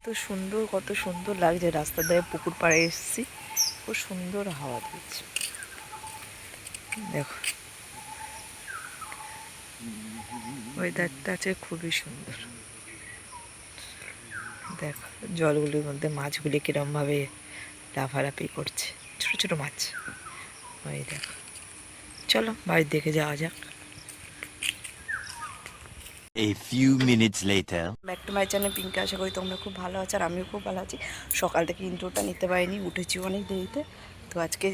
কত সুন্দর লাগছে। রাস্তার ধারে পুকুর পাড়ে এসেছি, খুব সুন্দর হাওয়া দিচ্ছে। দেখো ওয়েদারটা আছে খুবই সুন্দর। দেখো জলগুলির মধ্যে মাছগুলি কিরমভাবে লাফালাফি করছে, ছোট ছোট মাছ। ওই দেখো, চলো বাড়ির দিকে যাওয়া যাক। A few minutes later. Back to my channel Pinky. আশা করি তোমরা খুব ভালো আছো, আর আমিও খুব ভালো আছি। সকাল থেকে ইন্ট্রোটা নিতে পারিনি, উঠেছি অনেক দেরিতে। তো আজকে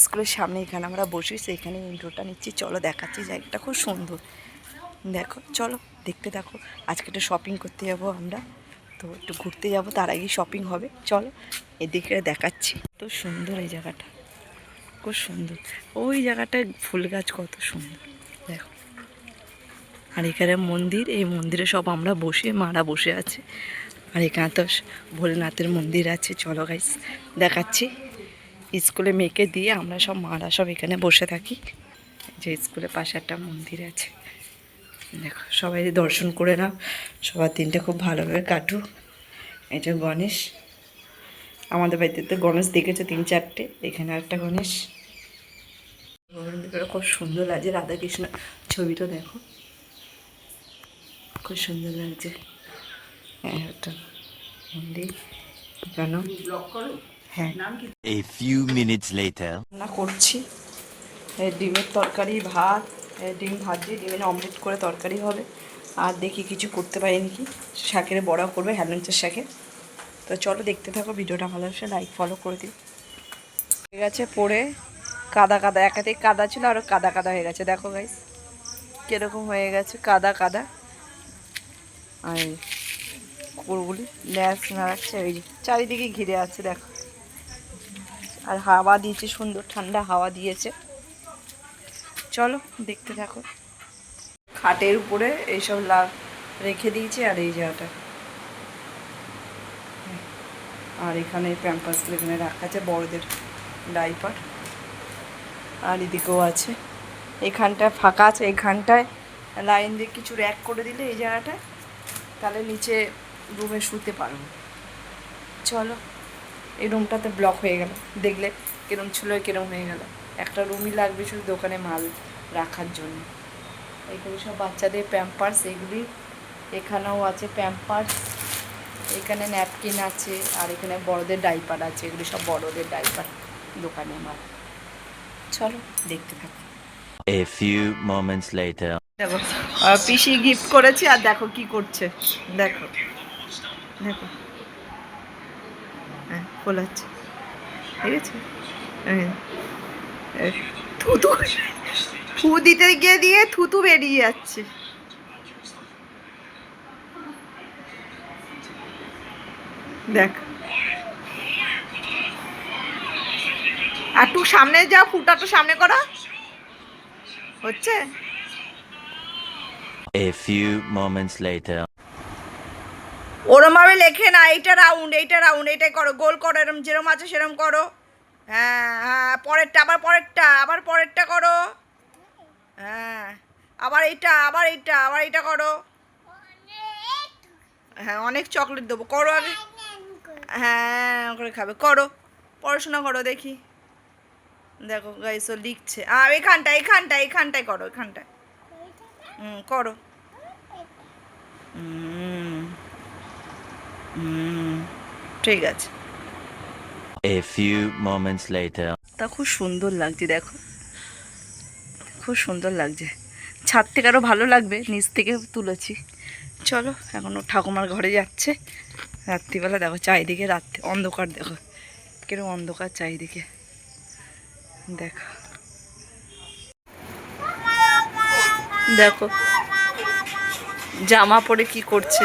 স্কুলের সামনে এখানে আমরা বসি, সেইখানে ইন্ট্রোটা নিচ্ছি। চলো দেখাচ্ছি, জায়গাটা খুব সুন্দর। দেখো চলো দেখতে থাকো। আজকে একটু শপিং করতে যাবো আমরা, তো একটু ঘুরতে যাব, তার আগেই শপিং হবে। চলো এদিকে দেখাচ্ছি। তো সুন্দর এই জায়গাটা, খুব সুন্দর। ওই জায়গাটায় ফুল গাছ কত সুন্দর দেখো। আর এখানে মন্দির, এই মন্দিরে সব আমরা বসে, মারা বসে আছে। আর এখানে তো ভোলেনাথের মন্দির আছে। চলো গাইস দেখাচ্ছি। স্কুলে মেয়েকে দিয়ে আমরা সব মারা সব এখানে বসে থাকি। যে স্কুলের পাশে একটা মন্দির আছে, দেখো সবাই দর্শন করে নাও। সবার দিনটা খুব ভালোভাবে কাটুক। এটা গণেশ, আমাদের বাড়িতে তো গণেশ দেখেছে 3-4টে। এখানে একটা গণেশ। খুব সুন্দর লাগছে, রাধাকৃষ্ণ ছবিটা দেখো, খুব সুন্দর লাগছে। হ্যাঁ একটা মন্দির কেন। হ্যাঁ A few minutes later. রান্না করছি ডিমের তরকারি, ভাত। ডিম ভাজি, ডিমের অমলেট করে তরকারি হবে। আর দেখি কিছু করতে পারি নাকি, শাকের বড়া করবে, হেলেঞ্চের শাকের। তো চলো দেখতে থাকো, ভিডিওটা ভালো লাগছে লাইক ফলো করে দিই। হয়ে গেছে পড়ে কাদা কাদা, একাধিক কাদা ছিল, আরও কাদা কাদা হয়ে গেছে। দেখো গাইস কীরকম হয়ে গেছে, কাদা কাদা। আর কুকুরগুলি ল্যাস নাড়াচ্ছে, ওই যে চারিদিকে ঘিরে আছে দেখো। আর হাওয়া দিয়েছে, সুন্দর ঠান্ডা হাওয়া দিয়েছে। চলো দেখতে থাকো। খাটের উপরে এইসব রেখে দিয়েছে, আর এই জায়গাটা, আর এখানে প্যাম্পাসগুলো এখানে রাখা আছে, বড়দের ডাইপার। আর এদিকেও আছে, এখানটায় ফাঁকা আছে। এখানটায় লাইন দিয়ে কিছু র্যাক করে দিলে এই জায়গাটায়, তাহলে নিচে রুমে শুতে পারবো। চলো, এই রুমটাতে ব্লক হয়ে গেল, দেখলে কিরম ছিল কিরম হয়ে গেল। একটা রুমই লাগবে শুধু দোকানে মাল রাখার জন্য। এইগুলো সব বাচ্চাদের প্যাম্পার্স, এইগুলি এখানেও আছে প্যাম্পার্স। এখানে ন্যাপকিন আছে, আর এখানে বড়দের ডাইপার আছে। এগুলি সব বড়দের ডাইপার, দোকানে মাল। চলো দেখতে থাকো। A few moments later. দেখো পিসি গিফট করেছে, আর দেখো কি করছে, দেখো দেখো। হ্যাঁ খোলাচ্ছে, ঠিক আছে। থুতু ফু দিতে গিয়ে দিয়ে থুতু বেরিয়ে যাচ্ছে। দেখ, আর একটু সামনে যা, ফুটা একটু সামনে করা হচ্ছে। A few moments later. ওরম ভাবে লেখে না, এইটা রাউন্ড, এইটা রাউন্ড, এইটাই করো, গোল করো, এরম যেরম আছে সেরম করো। হ্যাঁ হ্যাঁ, পরেরটা, আবার পরেরটা, আবার পরেরটা করো। হ্যাঁ আবার এইটা, আবার এইটা, আবার এইটা করো। হ্যাঁ অনেক চকলেট দেবো, করো আগে। হ্যাঁ করে খাবে, করো, পড়াশোনা করো দেখি। দেখো গাইস ও লিখছে। আর এখানটায় এখানটায় এখানটায় করো, এখানটায়। করো। ঠিক আছে। A few moments later. তা খুব সুন্দর লাগছে দেখো, খুব সুন্দর লাগছে। ছাদ থেকে আরও ভালো লাগবে, নিচ থেকে তুলেছি। চলো এখন ও ঠাকুমার ঘরে যাচ্ছে। রাত্রিবেলা দেখো চারিদিকে, রাত্রি অন্ধকার, দেখো কিরকম অন্ধকার চারিদিকে। দেখো দেখো জামা পরে কি করছে।